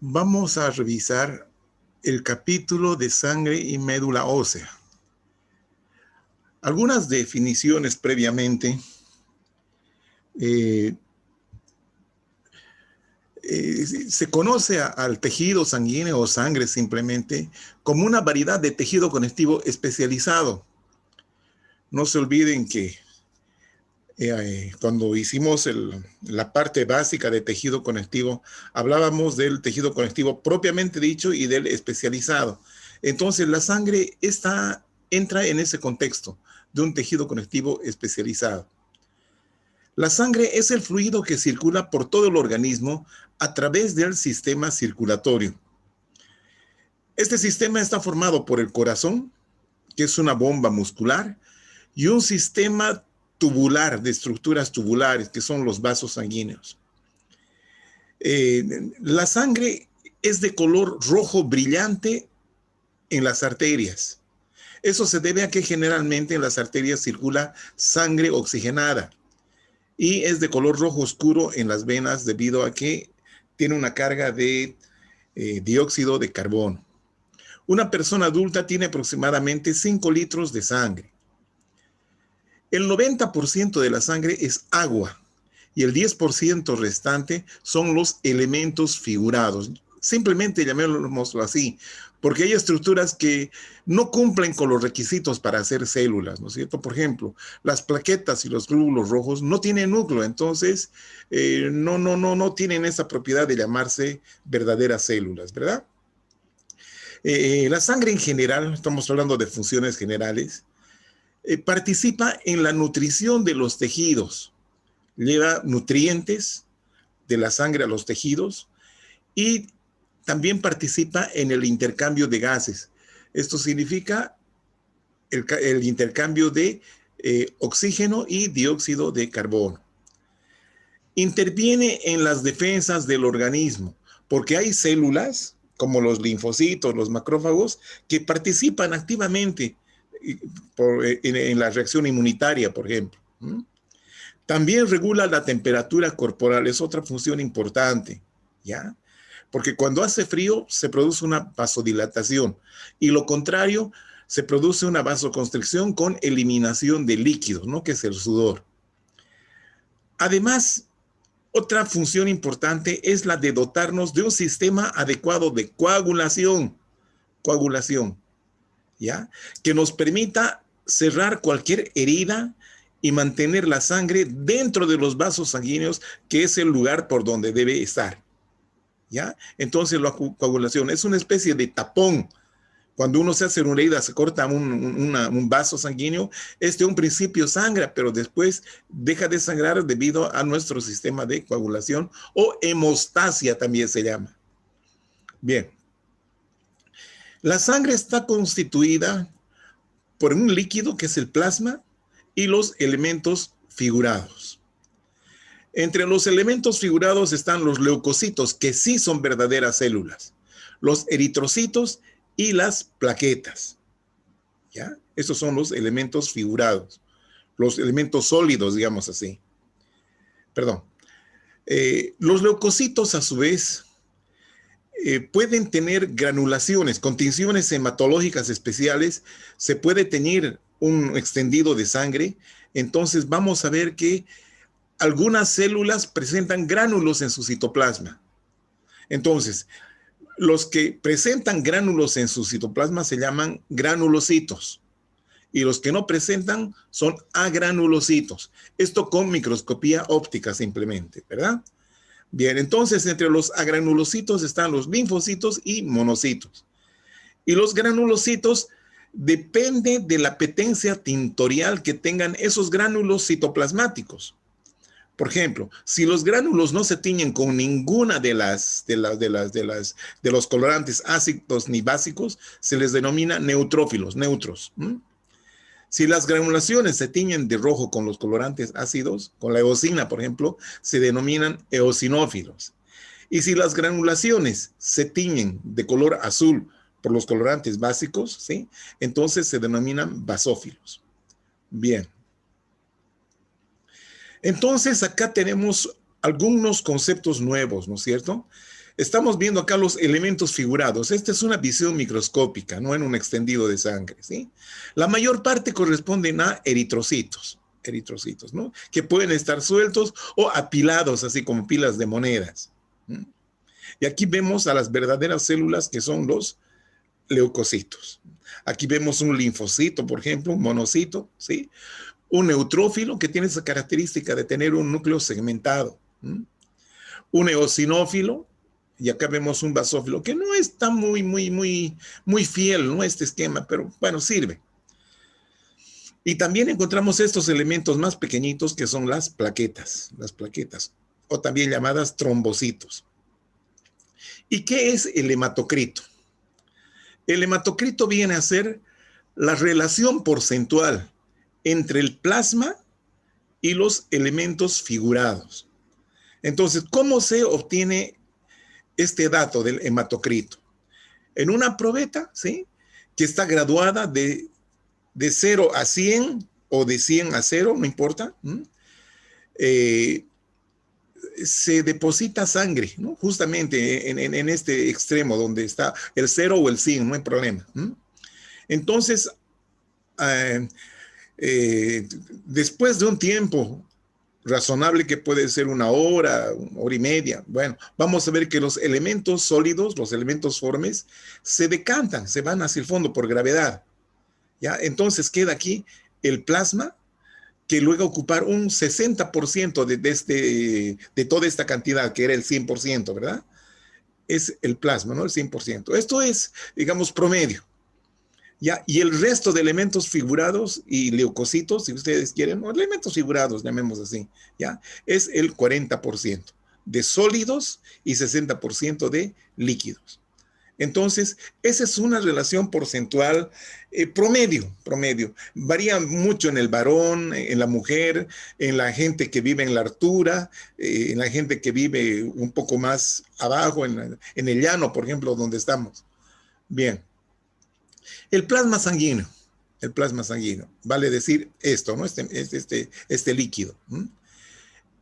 Vamos a revisar el capítulo de sangre y médula ósea. Algunas definiciones previamente. Se conoce al tejido sanguíneo o sangre simplemente como una variedad de tejido conectivo especializado. No se olviden que cuando hicimos la parte básica de tejido conectivo, hablábamos del tejido conectivo propiamente dicho y del especializado. Entonces, la sangre entra en ese contexto de un tejido conectivo especializado. La sangre es el fluido que circula por todo el organismo a través del sistema circulatorio. Este sistema está formado por el corazón, que es una bomba muscular, y un sistema tubular, de estructuras tubulares, que son los vasos sanguíneos. La sangre es de color rojo brillante en las arterias. Eso se debe a que generalmente en las arterias circula sangre oxigenada y es de color rojo oscuro en las venas debido a que tiene una carga de dióxido de carbono. Una persona adulta tiene aproximadamente 5 litros de sangre. El 90% de la sangre es agua y el 10% restante son los elementos figurados. Simplemente llamémoslo así, porque hay estructuras que no cumplen con los requisitos para hacer células, ¿no es cierto? Por ejemplo, las plaquetas y los glóbulos rojos no tienen núcleo, entonces no tienen esa propiedad de llamarse verdaderas células, ¿verdad? La sangre en general, estamos hablando de funciones generales, participa en la nutrición de los tejidos, lleva nutrientes de la sangre a los tejidos y también participa en el intercambio de gases. Esto significa el intercambio de oxígeno y dióxido de carbono. Interviene en las defensas del organismo, porque hay células como los linfocitos, los macrófagos, que participan activamente en la reacción inmunitaria, por ejemplo. También regula la temperatura corporal, es otra función importante, ¿ya? Porque cuando hace frío se produce una vasodilatación y lo contrario, se produce una vasoconstricción con eliminación de líquidos, ¿no? Que es el sudor. Además, otra función importante es la de dotarnos de un sistema adecuado de coagulación, ¿ya? Que nos permita cerrar cualquier herida y mantener la sangre dentro de los vasos sanguíneos, que es el lugar por donde debe estar, ¿ya? Entonces la coagulación es una especie de tapón. Cuando uno se hace una herida, se corta un vaso sanguíneo, un principio sangra, pero después deja de sangrar debido a nuestro sistema de coagulación o hemostasia también se llama. Bien. La sangre está constituida por un líquido que es el plasma y los elementos figurados. Entre los elementos figurados están los leucocitos, que sí son verdaderas células, los eritrocitos y las plaquetas, ¿ya? Esos son los elementos figurados, los elementos sólidos, digamos así. Perdón. Los leucocitos, a su vez, pueden tener granulaciones, con tinciones hematológicas especiales, se puede teñir un extendido de sangre, entonces vamos a ver que algunas células presentan gránulos en su citoplasma. Entonces, los que presentan gránulos en su citoplasma se llaman granulocitos y los que no presentan son agranulocitos. Esto con microscopía óptica simplemente, ¿verdad? Bien, entonces entre los agranulocitos están los linfocitos y monocitos. Y los granulocitos depende de la petencia tintorial que tengan esos gránulos citoplasmáticos. Por ejemplo, si los gránulos no se tiñen con ninguna de los colorantes ácidos ni básicos, se les denomina neutrófilos, neutros. Si las granulaciones se tiñen de rojo con los colorantes ácidos, con la eosina, por ejemplo, se denominan eosinófilos. Y si las granulaciones se tiñen de color azul por los colorantes básicos, ¿sí? Entonces se denominan basófilos. Bien. Entonces acá tenemos algunos conceptos nuevos, ¿no es cierto? Estamos viendo acá los elementos figurados. Esta es una visión microscópica, no en un extendido de sangre, ¿sí? La mayor parte corresponden a eritrocitos, ¿no? Que pueden estar sueltos o apilados, así como pilas de monedas. Y aquí vemos a las verdaderas células que son los leucocitos. Aquí vemos un linfocito, por ejemplo, un monocito, ¿sí? Un neutrófilo que tiene esa característica de tener un núcleo segmentado. Un eosinófilo, y acá vemos un basófilo que no está muy fiel, ¿no? Este esquema, pero bueno, sirve. Y también encontramos estos elementos más pequeñitos que son las plaquetas, o también llamadas trombocitos. ¿Y qué es el hematocrito? El hematocrito viene a ser la relación porcentual entre el plasma y los elementos figurados. Entonces, ¿cómo se obtiene este dato del hematocrito? En una probeta, ¿sí? Que está graduada de 0 a 100 o de 100 a 0, no importa. Se deposita sangre, ¿no? Justamente en este extremo donde está el 0 o el 100, no hay problema. Entonces, después de un tiempo razonable que puede ser una hora y media, bueno, vamos a ver que los elementos sólidos, los elementos formes, se decantan, se van hacia el fondo por gravedad. ¿Ya? Entonces queda aquí el plasma, que luego ocupar un 60% de toda esta cantidad, que era el 100%, ¿verdad? Es el plasma, ¿no? El 100%. Esto es, digamos, promedio. ¿Ya? Y el resto de elementos figurados y leucocitos, si ustedes quieren, o elementos figurados, llamemos así, ¿ya? Es el 40% de sólidos y 60% de líquidos. Entonces, esa es una relación porcentual promedio. Varía mucho en el varón, en la mujer, en la gente que vive en la altura, en la gente que vive un poco más abajo, en el llano, por ejemplo, donde estamos. Bien. El plasma sanguíneo, vale decir esto, ¿no? Este líquido.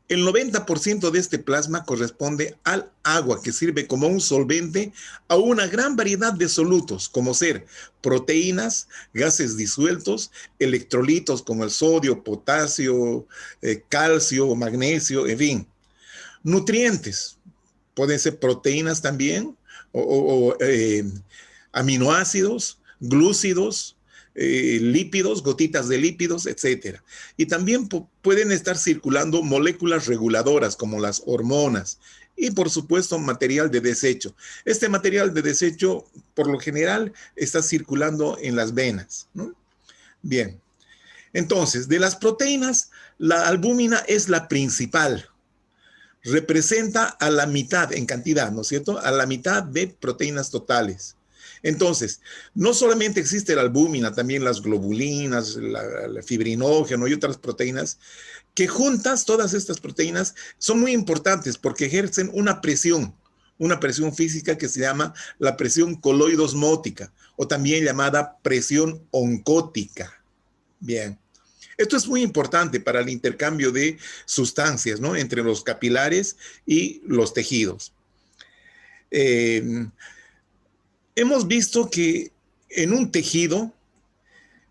El 90% de este plasma corresponde al agua, que sirve como un solvente a una gran variedad de solutos, como ser proteínas, gases disueltos, electrolitos como el sodio, potasio, calcio, magnesio, en fin. Nutrientes, pueden ser proteínas también, o aminoácidos, glúcidos, lípidos, gotitas de lípidos, etcétera. Y también pueden estar circulando moléculas reguladoras como las hormonas y, por supuesto, material de desecho. Este material de desecho, por lo general, está circulando en las venas, ¿no? Bien. Entonces, de las proteínas, la albúmina es la principal. Representa a la mitad en cantidad, ¿no es cierto? A la mitad de proteínas totales. Entonces, no solamente existe la albúmina, también las globulinas, la fibrinógeno y otras proteínas, que juntas, todas estas proteínas, son muy importantes porque ejercen una presión física que se llama la presión coloidosmótica, o también llamada presión oncótica. Bien. Esto es muy importante para el intercambio de sustancias, ¿no? Entre los capilares y los tejidos. Hemos visto que en un tejido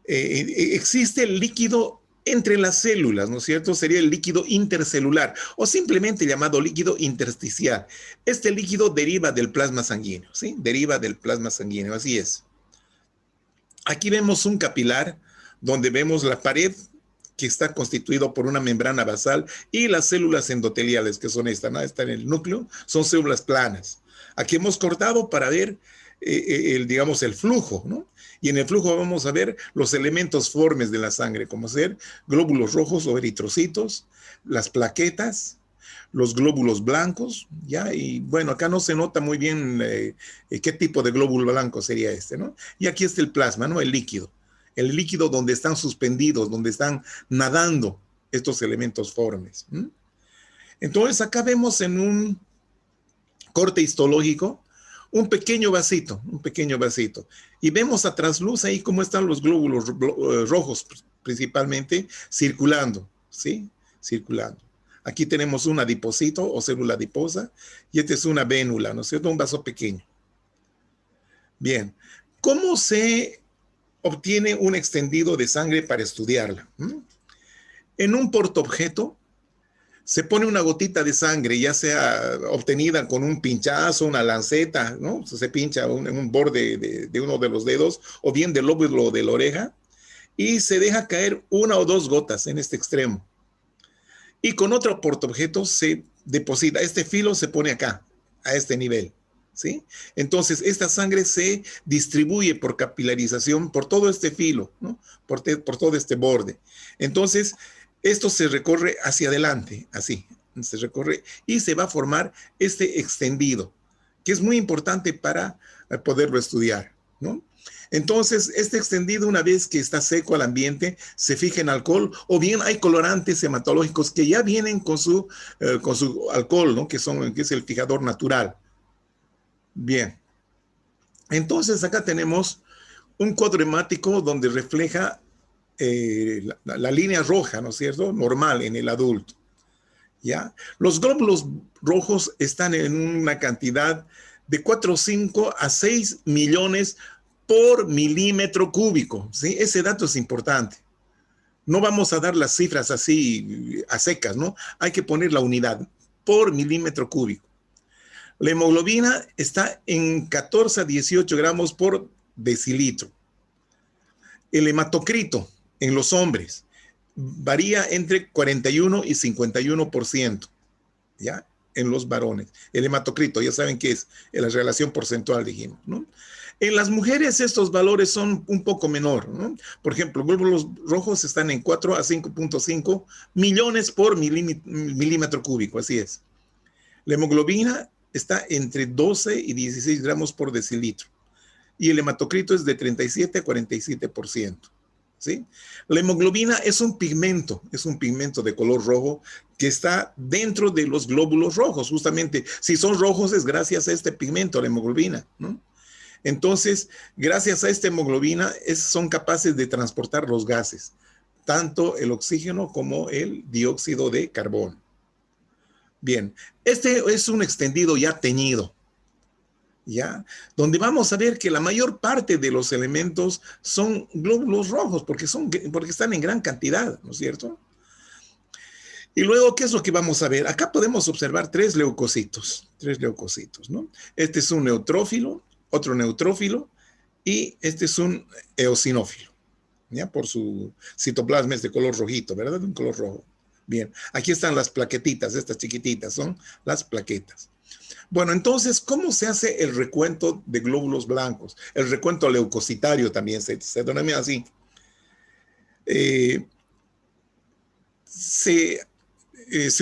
existe el líquido entre las células, ¿no es cierto? Sería el líquido intercelular o simplemente llamado líquido intersticial. Este líquido deriva del plasma sanguíneo, ¿sí? Deriva del plasma sanguíneo, así es. Aquí vemos un capilar donde vemos la pared que está constituido por una membrana basal y las células endoteliales, que son estas, ¿no? Están en el núcleo, son células planas. Aquí hemos cortado para ver digamos, el flujo, ¿no? Y en el flujo vamos a ver los elementos formes de la sangre, como ser glóbulos rojos o eritrocitos, las plaquetas, los glóbulos blancos, ¿ya? Y bueno, acá no se nota muy bien qué tipo de glóbulo blanco sería este, ¿no? Y aquí está el plasma, ¿no? El líquido donde están suspendidos, donde están nadando estos elementos formes. Entonces acá vemos en un corte histológico un pequeño vasito, y vemos a trasluz ahí cómo están los glóbulos rojos principalmente circulando, ¿sí? Circulando. Aquí tenemos un adipocito o célula adiposa y esta es una vénula, ¿no es cierto? Un vaso pequeño. Bien, ¿cómo se obtiene un extendido de sangre para estudiarla? En un portaobjeto se pone una gotita de sangre, ya sea obtenida con un pinchazo, una lanceta, ¿no? Se pincha en un borde de uno de los dedos o bien del lóbulo de la oreja y se deja caer una o dos gotas en este extremo. Y con otro portaobjeto se deposita, este filo se pone acá, a este nivel, ¿sí? Entonces, esta sangre se distribuye por capilarización por todo este filo, ¿no? Por todo este borde. Entonces, esto se recorre hacia adelante, así, se recorre y se va a formar este extendido, que es muy importante para poderlo estudiar, ¿no? Entonces, este extendido, una vez que está seco al ambiente, se fija en alcohol, o bien hay colorantes hematológicos que ya vienen con su alcohol, ¿no? Que es el fijador natural. Bien. Entonces, acá tenemos un cuadro hemático donde refleja la línea roja, ¿no es cierto? Normal en el adulto. ¿Ya? Los glóbulos rojos están en una cantidad de 4,5 a 6 millones por milímetro cúbico, ¿sí? Ese dato es importante. No vamos a dar las cifras así a secas, ¿no? Hay que poner la unidad por milímetro cúbico. La hemoglobina está en 14 a 18 gramos por decilitro. El hematocrito en los hombres varía entre 41 y 51%, ¿ya? En los varones. El hematocrito, ya saben qué es, la relación porcentual, dijimos, ¿no? En las mujeres estos valores son un poco menor, ¿no? Por ejemplo, glóbulos rojos están en 4 a 5,5 millones por milímetro cúbico, así es. La hemoglobina está entre 12 y 16 gramos por decilitro. Y el hematocrito es de 37 a 47%. ¿Sí? La hemoglobina es un pigmento de color rojo que está dentro de los glóbulos rojos. Justamente, si son rojos es gracias a este pigmento, la hemoglobina, ¿no? Entonces, gracias a esta hemoglobina son capaces de transportar los gases, tanto el oxígeno como el dióxido de carbono. Bien, este es un extendido ya teñido, ¿ya? Donde vamos a ver que la mayor parte de los elementos son glóbulos rojos, porque están en gran cantidad, ¿no es cierto? Y luego, ¿qué es lo que vamos a ver? Acá podemos observar tres leucocitos, ¿no? Este es un neutrófilo, otro neutrófilo, y este es un eosinófilo, ¿ya? Por su citoplasma es de color rojito, ¿verdad? De un color rojo. Bien, aquí están las plaquetitas, estas chiquititas, son las plaquetas. Bueno, entonces, ¿cómo se hace el recuento de glóbulos blancos? El recuento leucocitario también se denomina así. Se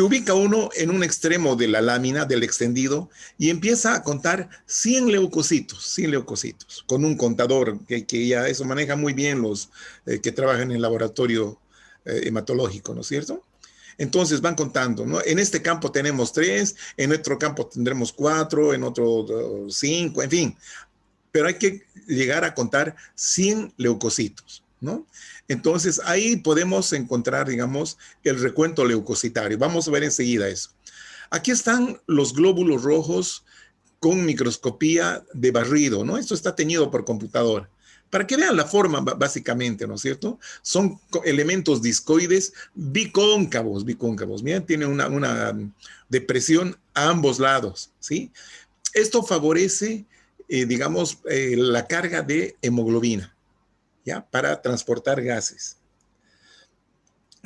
ubica uno en un extremo de la lámina del extendido y empieza a contar 100 leucocitos, con un contador que ya eso maneja muy bien los que trabajan en el laboratorio hematológico, ¿no es cierto? Entonces van contando, ¿no? En este campo tenemos 3, en otro campo tendremos 4, en otro 5, en fin. Pero hay que llegar a contar 100 leucocitos, ¿no? Entonces ahí podemos encontrar, digamos, el recuento leucocitario. Vamos a ver enseguida eso. Aquí están los glóbulos rojos con microscopía de barrido, ¿no? Esto está teñido por computadora. Para que vean la forma, básicamente, ¿no es cierto? Son elementos discoides bicóncavos. Miren, tiene una depresión a ambos lados, ¿sí? Esto favorece, digamos, la carga de hemoglobina, ¿ya? Para transportar gases.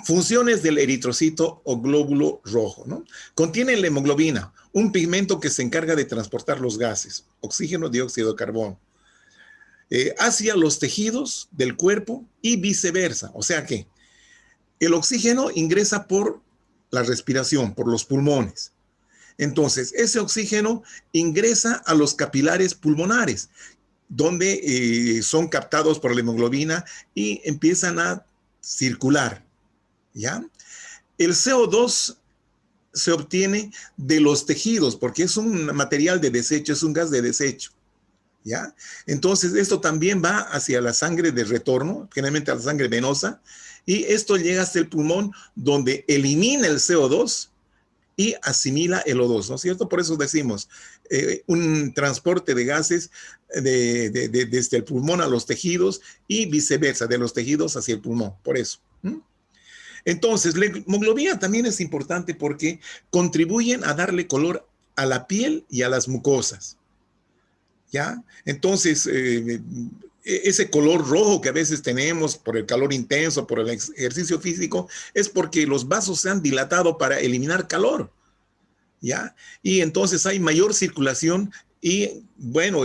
Funciones del eritrocito o glóbulo rojo, ¿no? Contiene la hemoglobina, un pigmento que se encarga de transportar los gases, oxígeno, dióxido de carbono, hacia los tejidos del cuerpo y viceversa. O sea que el oxígeno ingresa por la respiración, por los pulmones. Entonces, ese oxígeno ingresa a los capilares pulmonares, donde son captados por la hemoglobina y empiezan a circular, ¿ya? El CO2 se obtiene de los tejidos, porque es un material de desecho, es un gas de desecho, ¿ya? Entonces, esto también va hacia la sangre de retorno, generalmente a la sangre venosa, y esto llega hasta el pulmón, donde elimina el CO2 y asimila el O2, ¿no es cierto? Por eso decimos un transporte de gases desde el pulmón a los tejidos y viceversa, de los tejidos hacia el pulmón, por eso. Entonces, la hemoglobina también es importante porque contribuyen a darle color a la piel y a las mucosas, ¿ya? Entonces, ese color rojo que a veces tenemos por el calor intenso, por el ejercicio físico, es porque los vasos se han dilatado para eliminar calor, ¿ya? Y entonces hay mayor circulación y, bueno,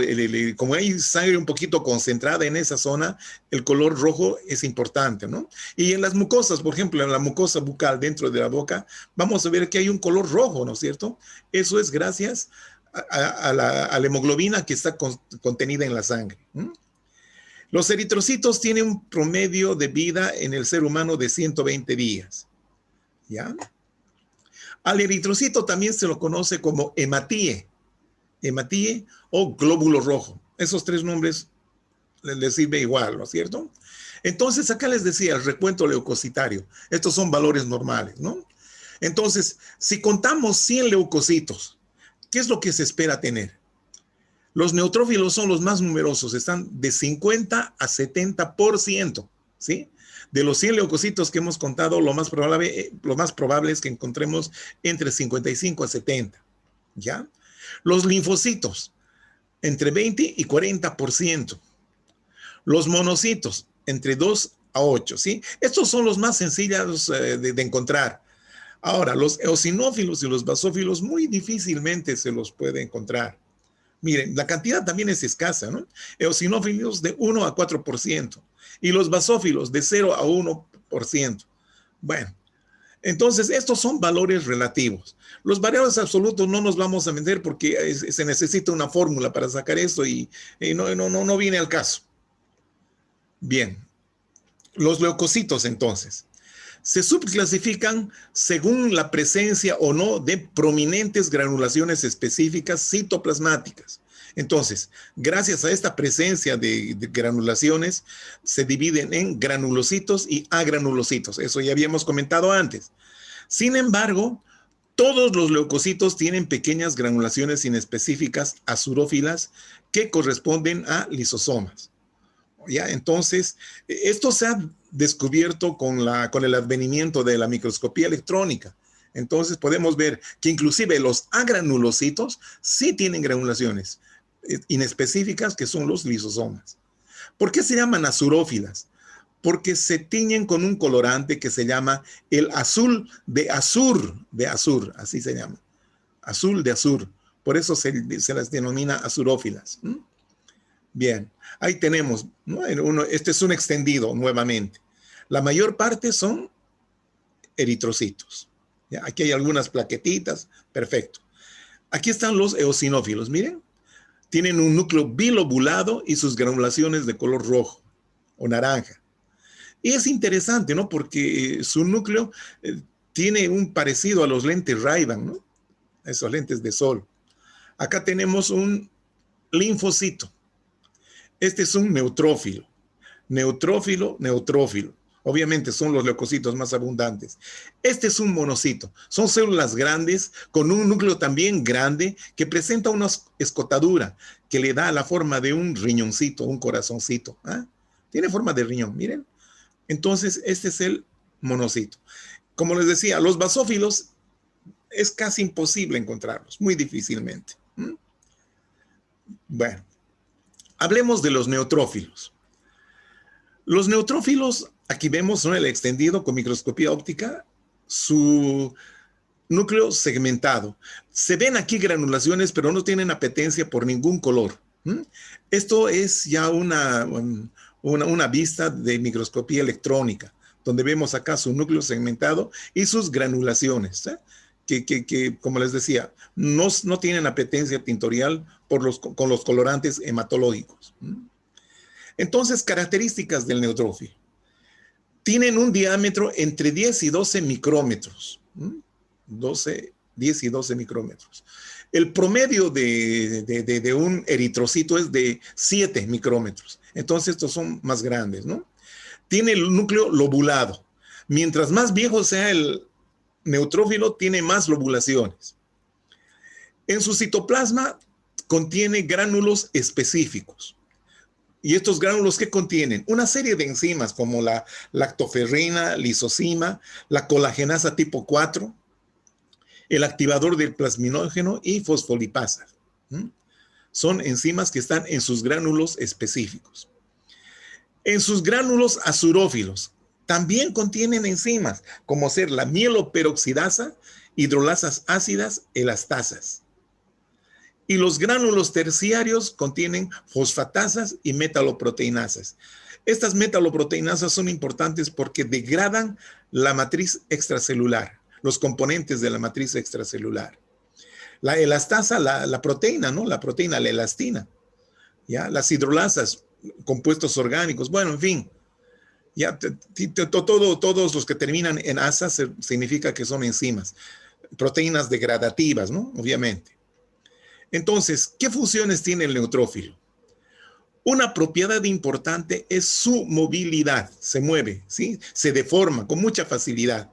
como hay sangre un poquito concentrada en esa zona, el color rojo es importante, ¿no? Y en las mucosas, por ejemplo, en la mucosa bucal dentro de la boca, vamos a ver que hay un color rojo, ¿no es cierto? Eso es gracias a la hemoglobina que está contenida en la sangre. Los eritrocitos tienen un promedio de vida en el ser humano de 120 días, ¿ya? Al eritrocito también se lo conoce como hematíe o glóbulo rojo. Esos tres nombres les sirve igual, ¿no es cierto? Entonces, acá les decía el recuento leucocitario. Estos son valores normales, ¿no? Entonces, si contamos 100 leucocitos, ¿qué es lo que se espera tener? Los neutrófilos son los más numerosos, están de 50 a 70%, ¿sí? De los 100 leucocitos que hemos contado, lo más probable es que encontremos entre 55 a 70, ¿ya? Los linfocitos, entre 20 y 40%. Los monocitos, entre 2 a 8, ¿sí? Estos son los más sencillos de encontrar. Ahora, los eosinófilos y los basófilos muy difícilmente se los puede encontrar. Miren, la cantidad también es escasa, ¿no? Eosinófilos de 1 a 4% y los basófilos de 0 a 1%. Bueno, entonces estos son valores relativos. Los variables absolutos no nos vamos a meter porque se necesita una fórmula para sacar esto y no viene al caso. Bien, los leucocitos entonces se subclasifican según la presencia o no de prominentes granulaciones específicas citoplasmáticas. Entonces, gracias a esta presencia de granulaciones, se dividen en granulocitos y agranulocitos. Eso ya habíamos comentado antes. Sin embargo, todos los leucocitos tienen pequeñas granulaciones inespecíficas azurófilas que corresponden a lisosomas. ¿Ya? Entonces, esto se ha descubierto con el advenimiento de la microscopía electrónica. Entonces, podemos ver que inclusive los agranulocitos sí tienen granulaciones inespecíficas que son los lisosomas. ¿Por qué se llaman azurófilas? Porque se tiñen con un colorante que se llama el azul de azur, así se llama, azul de azur. Por eso se las denomina azurófilas. Bien, ahí tenemos, ¿no? Este es un extendido nuevamente. La mayor parte son eritrocitos. ¿Ya? Aquí hay algunas plaquetitas, perfecto. Aquí están los eosinófilos, miren. Tienen un núcleo bilobulado y sus granulaciones de color rojo o naranja. Y es interesante, ¿no? Porque su núcleo tiene un parecido a los lentes Ray-Ban, ¿no? Esos lentes de sol. Acá tenemos un linfocito. Este es un neutrófilo. Neutrófilo. Obviamente son los leucocitos más abundantes. Este es un monocito. Son células grandes con un núcleo también grande que presenta una escotadura que le da la forma de un riñoncito, un corazoncito. ¿Ah? Tiene forma de riñón, miren. Entonces, este es el monocito. Como les decía, los basófilos es casi imposible encontrarlos, muy difícilmente. Bueno, hablemos de los neutrófilos. Los neutrófilos, aquí vemos, ¿no?, el extendido con microscopía óptica, su núcleo segmentado. Se ven aquí granulaciones, pero no tienen apetencia por ningún color. Esto es ya una vista de microscopía electrónica, donde vemos acá su núcleo segmentado y sus granulaciones, que como les decía, no tienen apetencia tintorial con los colorantes hematológicos. Entonces, características del neutrófilo. Tienen un diámetro entre 10 y 12 micrómetros. 10 y 12 micrómetros. El promedio de un eritrocito es de 7 micrómetros. Entonces, estos son más grandes, ¿no? Tiene el núcleo lobulado. Mientras más viejo sea el neutrófilo tiene más lobulaciones. En su citoplasma contiene gránulos específicos. ¿Y estos gránulos qué contienen? Una serie de enzimas como la lactoferrina, lisozima, la colagenasa tipo 4, el activador del plasminógeno y fosfolipasas. Son enzimas que están en sus gránulos específicos. En sus gránulos azurófilos también contienen enzimas como ser la mieloperoxidasa, hidrolasas ácidas, elastasas. Y los gránulos terciarios contienen fosfatasas y metaloproteinasas. Estas metaloproteinasas son importantes porque degradan la matriz extracelular, los componentes de la matriz extracelular. La elastasa, la proteína, ¿no? La proteína, la elastina. ¿Ya? Las hidrolasas, compuestos orgánicos, bueno, en fin. Ya, todos los que terminan en asa significa que son enzimas, proteínas degradativas, ¿no? Obviamente. Entonces, ¿qué funciones tiene el neutrófilo? Una propiedad importante es su movilidad, se mueve, ¿sí? Se deforma con mucha facilidad.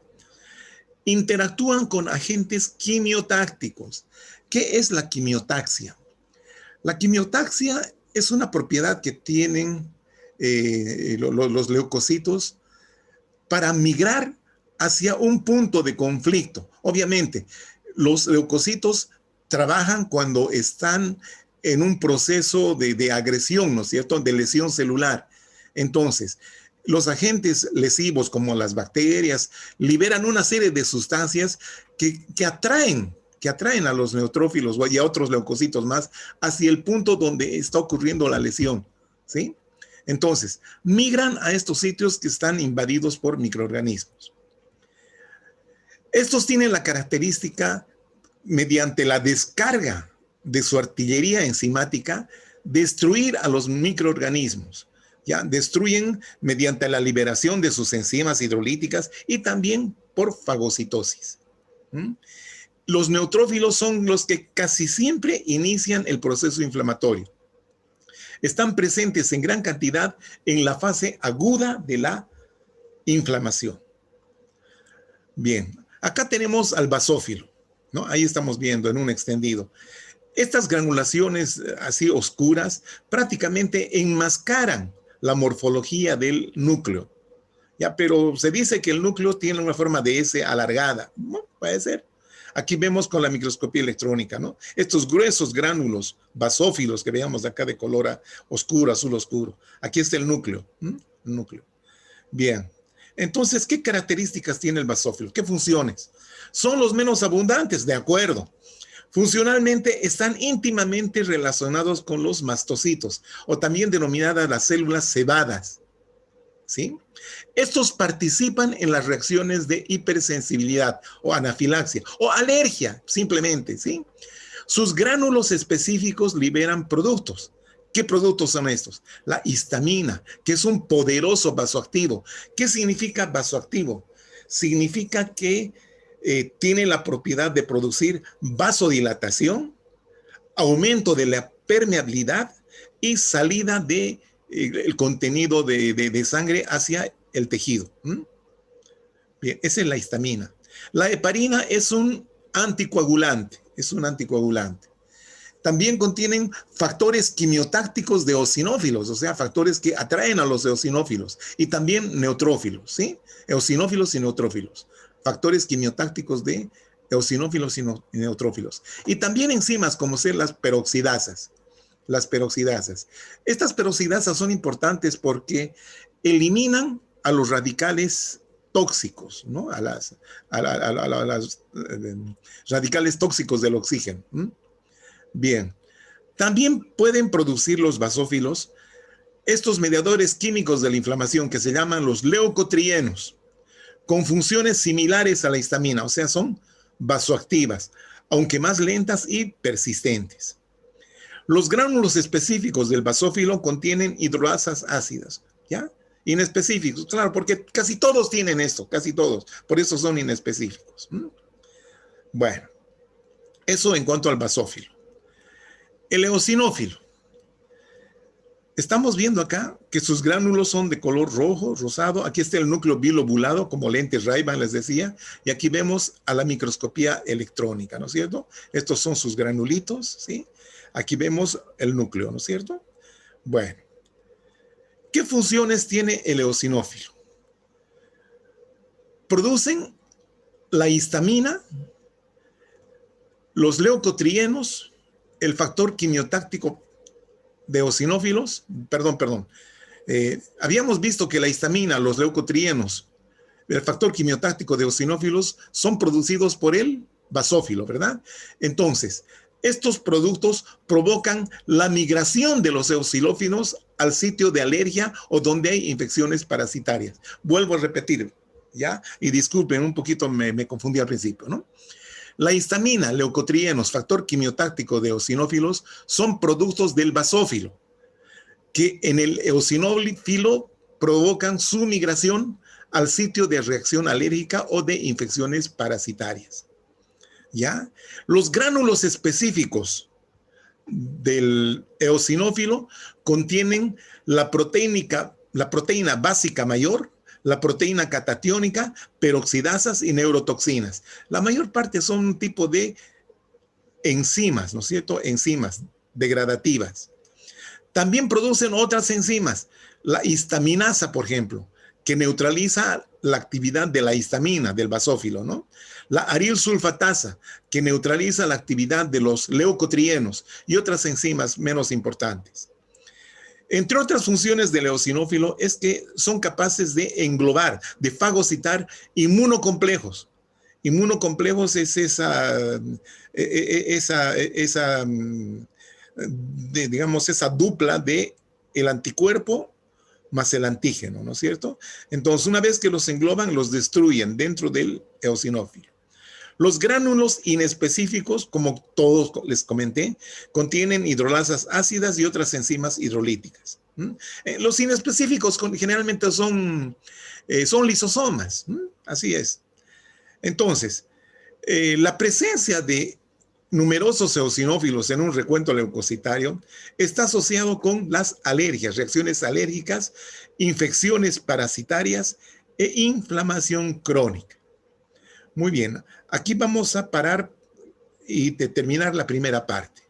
Interactúan con agentes quimiotácticos. ¿Qué es la quimiotaxia? La quimiotaxia es una propiedad que tienen los leucocitos para migrar hacia un punto de conflicto. Obviamente, los leucocitos trabajan cuando están en un proceso de agresión, ¿no es cierto?, de lesión celular. Entonces, los agentes lesivos como las bacterias liberan una serie de sustancias que atraen a los neutrófilos y a otros leucocitos más hacia el punto donde está ocurriendo la lesión, ¿sí? Entonces, migran a estos sitios que están invadidos por microorganismos. Estos tienen la característica, mediante la descarga de su artillería enzimática, destruir a los microorganismos. ¿Ya? Destruyen mediante la liberación de sus enzimas hidrolíticas y también por fagocitosis. Los neutrófilos son los que casi siempre inician el proceso inflamatorio. Están presentes en gran cantidad en la fase aguda de la inflamación. Bien, acá tenemos al basófilo, ¿no? Ahí estamos viendo en un extendido. Estas granulaciones así oscuras prácticamente enmascaran la morfología del núcleo. Ya, pero se dice que el núcleo tiene una forma de S alargada. Bueno, puede ser. Aquí vemos con la microscopía electrónica, ¿no? Estos gruesos gránulos basófilos que veamos acá de color oscuro, azul oscuro. Aquí está el núcleo. El núcleo. Bien. Entonces, ¿qué características tiene el basófilo? ¿Qué funciones? Son los menos abundantes, de acuerdo. Funcionalmente están íntimamente relacionados con los mastocitos, o también denominadas las células cebadas. ¿Sí? Estos participan en las reacciones de hipersensibilidad o anafilaxia o alergia, simplemente, ¿sí? Sus gránulos específicos liberan productos. ¿Qué productos son estos? La histamina, que es un poderoso vasoactivo. ¿Qué significa vasoactivo? Significa que tiene la propiedad de producir vasodilatación, aumento de la permeabilidad y salida de el contenido de sangre hacia el tejido. Bien, esa es la histamina. La heparina es un anticoagulante, También contienen factores quimiotácticos de eosinófilos, o sea, factores que atraen a los eosinófilos, y también neutrófilos, ¿sí? Eosinófilos y neutrófilos. Factores quimiotácticos de eosinófilos y neutrófilos. Y también enzimas como ser las peroxidasas. Estas peroxidasas son importantes porque eliminan a los radicales tóxicos, ¿no? A las radicales tóxicos del oxígeno. Bien. También pueden producir los basófilos estos mediadores químicos de la inflamación que se llaman los leucotrienos, con funciones similares a la histamina, o sea, son vasoactivas, aunque más lentas y persistentes. Los gránulos específicos del basófilo contienen hidrolasas ácidas, ¿ya? Inespecíficos, claro, porque casi todos tienen esto, casi todos, por eso son inespecíficos. Bueno, eso en cuanto al basófilo. El eosinófilo. estamos viendo acá que sus gránulos son de color rojo, rosado. Aquí está el núcleo bilobulado, como lentes Ray-Ban les decía. Y aquí vemos a la microscopía electrónica, ¿no es cierto? Estos son sus granulitos, ¿sí? Aquí vemos el núcleo, ¿no es cierto? Bueno, ¿qué funciones tiene el eosinófilo? Producen la histamina, los leucotrienos, el factor quimiotáctico de eosinófilos, habíamos visto que la histamina, los leucotrienos, el factor quimiotáctico de eosinófilos son producidos por el basófilo, ¿verdad? Entonces, estos productos provocan la migración de los eosinófilos al sitio de alergia o donde hay infecciones parasitarias. Vuelvo a repetir, ¿ya? Y disculpen, un poquito me confundí al principio, ¿no? La histamina, leucotrienos, factor quimiotáctico de eosinófilos son productos del basófilo, que en el eosinófilo provocan su migración al sitio de reacción alérgica o de infecciones parasitarias. ¿Ya? Los gránulos específicos del eosinófilo contienen la proteína básica mayor, la proteína catatiónica, peroxidasas y neurotoxinas. La mayor parte son un tipo de enzimas, ¿no es cierto? Enzimas degradativas. También producen otras enzimas, la histaminasa, por ejemplo, que neutraliza la actividad de la histamina, del basófilo, ¿no? La arilsulfatasa, que neutraliza la actividad de los leucotrienos y otras enzimas menos importantes. Entre otras funciones del eosinófilo es que son capaces de englobar, de fagocitar inmunocomplejos. Inmunocomplejos es digamos, esa dupla de el anticuerpo más el antígeno, ¿no es cierto? Entonces, una vez que los engloban, los destruyen dentro del eosinófilo. Los gránulos inespecíficos, como todos les comenté, contienen hidrolasas ácidas y otras enzimas hidrolíticas. Los inespecíficos generalmente son lisosomas. Así es. Entonces, la presencia de numerosos eosinófilos en un recuento leucocitario está asociado con las alergias, reacciones alérgicas, infecciones parasitarias e inflamación crónica. Muy bien, aquí vamos a parar y terminar la primera parte.